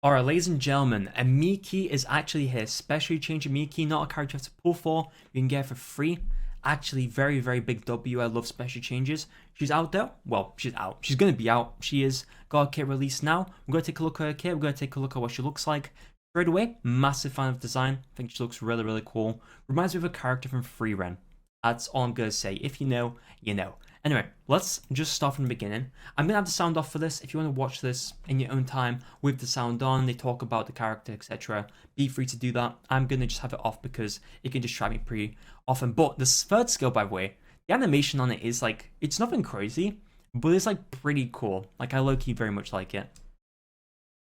Alright, ladies and gentlemen, Amiki is actually here. Specially changed Amiki, not a character you have to pull for. You can get it for free. Actually, very, very big W. I love special changes. She's out there. Well, she's out. She's going to be out. She is got a kit released now. We're going to take a look at her kit. We're going to take a look at what she looks like. Straight away, massive fan of design. I think she looks really, really cool. Reminds me of a character from Free Ren. That's all I'm going to say. If you know, you know. Anyway, let's just start from the beginning. I'm going to have the sound off for this. If you want to watch this in your own time with the sound on, they talk about the character, etc. Be free to do that. I'm going to just have it off because it can distract me pretty often. But this third skill, by the way, the animation on it is like, it's nothing crazy, but it's like pretty cool. Like I low-key very much like it.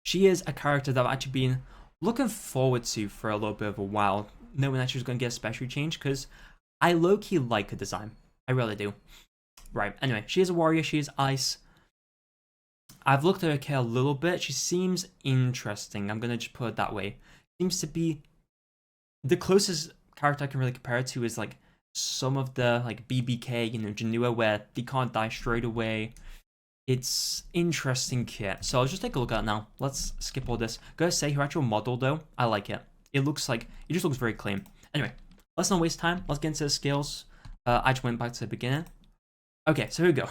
She is a character that I've actually been looking forward to for a little bit of a while, knowing that she was going to get a special change because I low-key like her design. I really do. Right, anyway, she is a warrior, she is ice. I've looked at her kit a little bit. She seems interesting. I'm going to just put it that way. Seems to be the closest character I can really compare it to is like some of the like BBK, you know, Janua, where they can't die straight away. It's interesting kit. So I'll just take a look at it now. Let's skip all this. Gotta say, her actual model though, I like it. It looks like, it just looks very clean. Anyway, let's not waste time. Let's get into the skills. I just went back to the beginning. Okay, so here we go.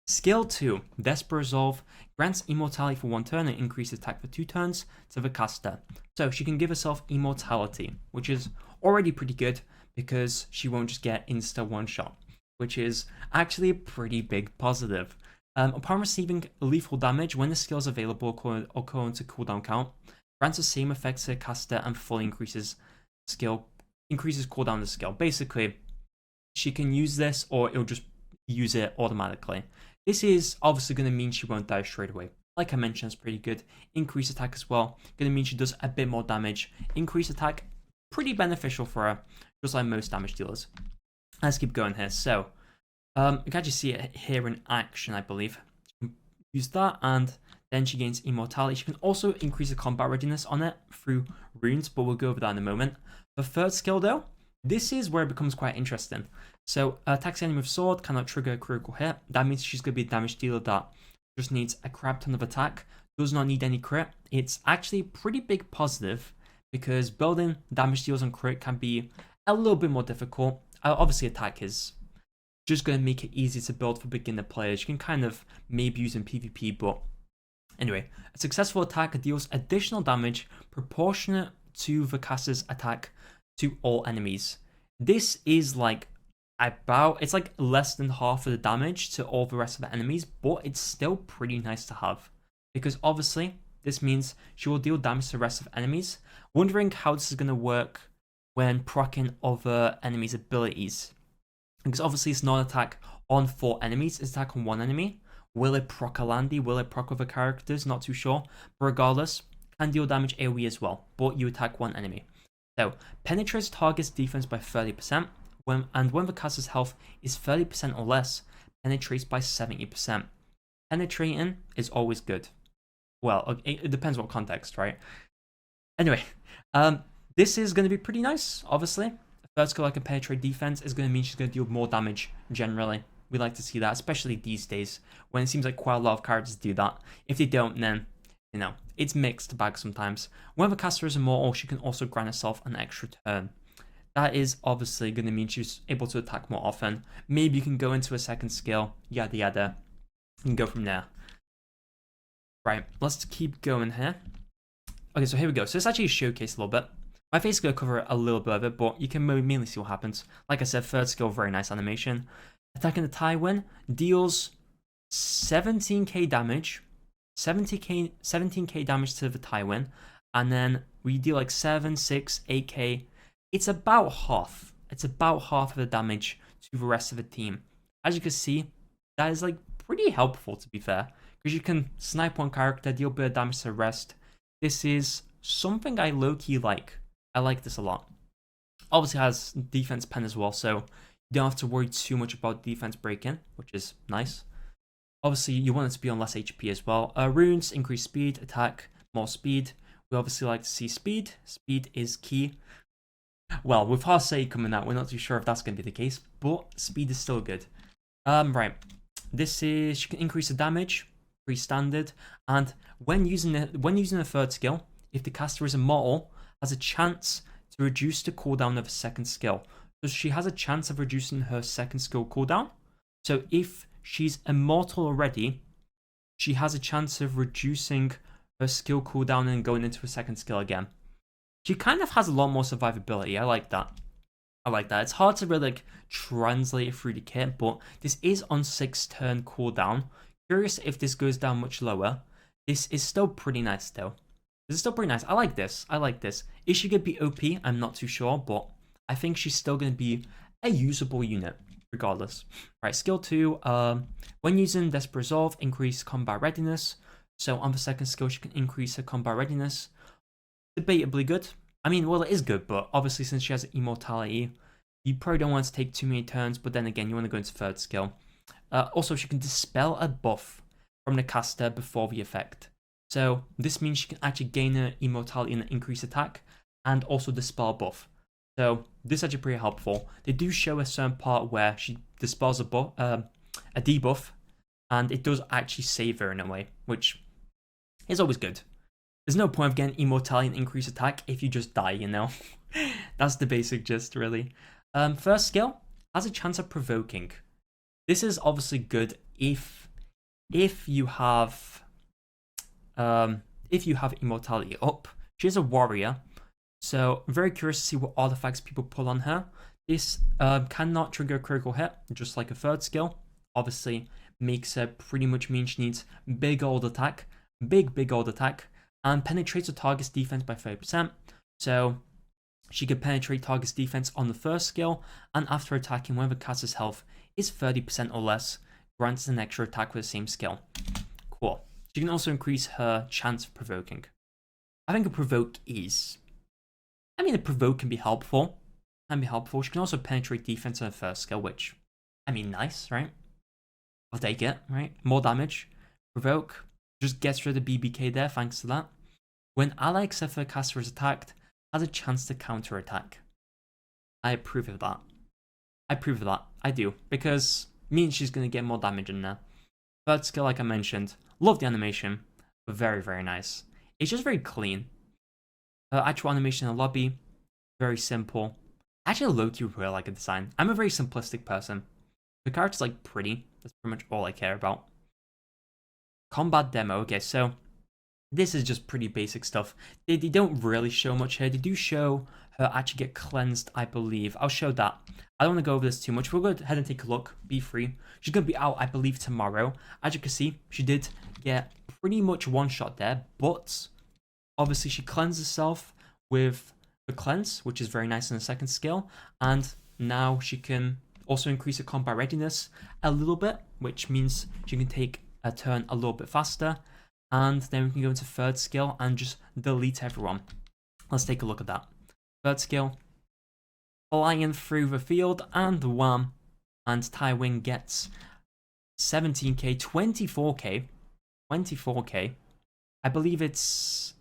Skill 2, Desperate Resolve, grants immortality for 1 turn and increases attack for 2 turns to the caster. So she can give herself immortality, which is already pretty good because she won't just get insta one shot, which is actually a pretty big positive. Upon receiving lethal damage, when the skill is available according to cooldown count, grants the same effect to the caster and fully increases cooldown of the skill. Basically, she can use this or it'll just use it automatically. This is obviously going to mean she won't die straight away. Like I mentioned, it's pretty good. Increase attack as well. Going to mean she does a bit more damage. Increase attack, pretty beneficial for her, just like most damage dealers. Let's keep going here. So, you can actually see it here in action, I believe. She can use that, and then she gains immortality. She can also increase the combat readiness on it through runes, but we'll go over that in a moment. The third skill, though, this is where it becomes quite interesting. So, attacks the enemy with sword, cannot trigger a critical hit. That means she's going to be a damage dealer that just needs a crap ton of attack, does not need any crit. It's actually a pretty big positive because building damage deals on crit can be a little bit more difficult. Obviously, attack is just going to make it easy to build for beginner players. You can kind of maybe use in PvP, but anyway, a successful attack deals additional damage proportionate to the caster's attack to all enemies. This is like it's like less than half of the damage to all the rest of the enemies, but it's still pretty nice to have because obviously this means she will deal damage to the rest of enemies. Wondering how this is going to work when proccing other enemies' abilities, because obviously it's not an attack on 4 enemies, it's an attack on 1 enemy. Will it proc a Landy? Will it proc other characters? Not too sure, but regardless, can deal damage AoE as well, but you attack 1 enemy. So, penetrates target's defense by 30%, when the caster's health is 30% or less, penetrates by 70%. Penetrating is always good. Well, it depends what context, right? Anyway, this is going to be pretty nice, obviously. The third skill, like a penetrate defense, is going to mean she's going to deal more damage, generally. We like to see that, especially these days, when it seems like quite a lot of characters do that. If they don't, then, you know, it's mixed bag sometimes. When the caster is immortal, she can also grant herself an extra turn. That is obviously going to mean she's able to attack more often. Maybe you can go into a second skill, yada yada, and go from there. Right, let's keep going here. Okay, so here we go. So it's actually a showcase a little bit. My face is going to cover a little bit of it, but you can mainly see what happens. Like I said, third skill, very nice animation. Attacking the Tywin deals 17k damage, 17k damage to the Tywin, and then we deal like 7, 6, 8k. It's about half. It's about half of the damage to the rest of the team. As you can see, that is like pretty helpful, to be fair, because you can snipe one character, deal a bit of damage to the rest. This is something I low-key like. I like this a lot. Obviously it has defense pen as well, so you don't have to worry too much about defense break-in, which is nice. Obviously you want it to be on less HP as well. Runes increase speed, attack, more speed. We obviously like to see speed. Speed is key. Well, with Harsei coming out, we're not too sure if that's going to be the case, but speed is still good. Right. This is, she can increase the damage. pretty standard. And when using a third skill, if the caster is immortal, has a chance to reduce the cooldown of a second skill. So she has a chance of reducing her second skill cooldown. So if she's immortal already, she has a chance of reducing her skill cooldown and going into a second skill again. She kind of has a lot more survivability. I like that. It's hard to really translate it through the kit, but this is on 6-turn cooldown. Curious if this goes down much lower. This is still pretty nice still. This is still pretty nice. I like this. Is she going to be OP? I'm not too sure, but I think she's still going to be a usable unit regardless. Right, skill 2. When using Desperate Resolve, increase combat readiness. So on the second skill, she can increase her combat readiness. Debatably good. I mean, well, it is good, but obviously since she has immortality, you probably don't want to take too many turns, but then again, you want to go into third skill. Also, she can dispel a buff from the caster before the effect. So this means she can actually gain her immortality and increase attack, and also dispel a buff. So this is actually pretty helpful. They do show a certain part where she dispels a debuff, and it does actually save her in a way, which is always good. There's no point of getting immortality and increased attack if you just die, you know? That's the basic gist, really. First skill has a chance of provoking. This is obviously good if you have immortality up. She's a warrior, so I'm very curious to see what artifacts people pull on her. This cannot trigger a critical hit, just like a third skill. Obviously, makes her pretty much mean she needs big old attack, and penetrates the target's defense by 30%. So she can penetrate target's defense on the first skill, and after attacking when the caster's health is 30% or less, grants an extra attack with the same skill. Cool. She can also increase her chance of provoking. I think a provoke can be helpful. She can also penetrate defense on her first skill, which, I mean, nice, right? I'll take it, right? More damage. Provoke just gets rid of BBK there, thanks to that. When ally except for caster is attacked, has a chance to counter attack. I approve of that. I do, because it means she's going to get more damage in there. Third skill, like I mentioned, love the animation, but very, very nice. It's just very clean. Her actual animation in the lobby, very simple. Actually, low-key really like a design. I'm a very simplistic person. The character's like pretty. That's pretty much all I care about. Combat demo. Okay, so this is just pretty basic stuff. They don't really show much here. They do show her actually get cleansed, I believe. I'll show that. I don't want to go over this too much. We'll go ahead and take a look. Be free. She's going to be out, I believe, tomorrow. As you can see, she did get pretty much one shot there, but obviously she cleansed herself with the cleanse, which is very nice in the second skill, and now she can also increase her combat readiness a little bit, which means she can take a turn a little bit faster, and then we can go into third skill and just delete everyone. Let's take a look at that. Third skill, flying through the field, and wham, and Tywin gets 17k, 24k. I believe it's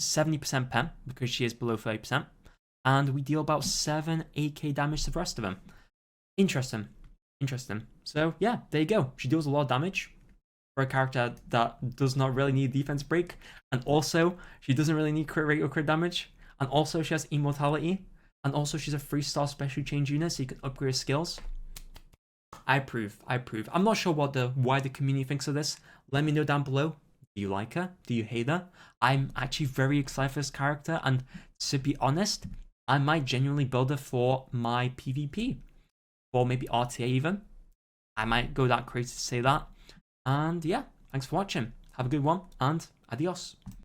70% pen because she is below 30%, and we deal about 8k damage to the rest of them. Interesting. So yeah, there you go. She deals a lot of damage for a character that does not really need defense break, and also she doesn't really need crit rate or crit damage, and also she has immortality, and also she's a 3-star special change unit, so you can upgrade her skills. I approve. I'm not sure what the wider community thinks of this. Let me know down below. Do you like her? Do you hate her? I'm actually very excited for this character, and to be honest, I might genuinely build her for my PvP, or maybe RTA even. I might go that crazy to say that. And yeah, thanks for watching. Have a good one, and adios.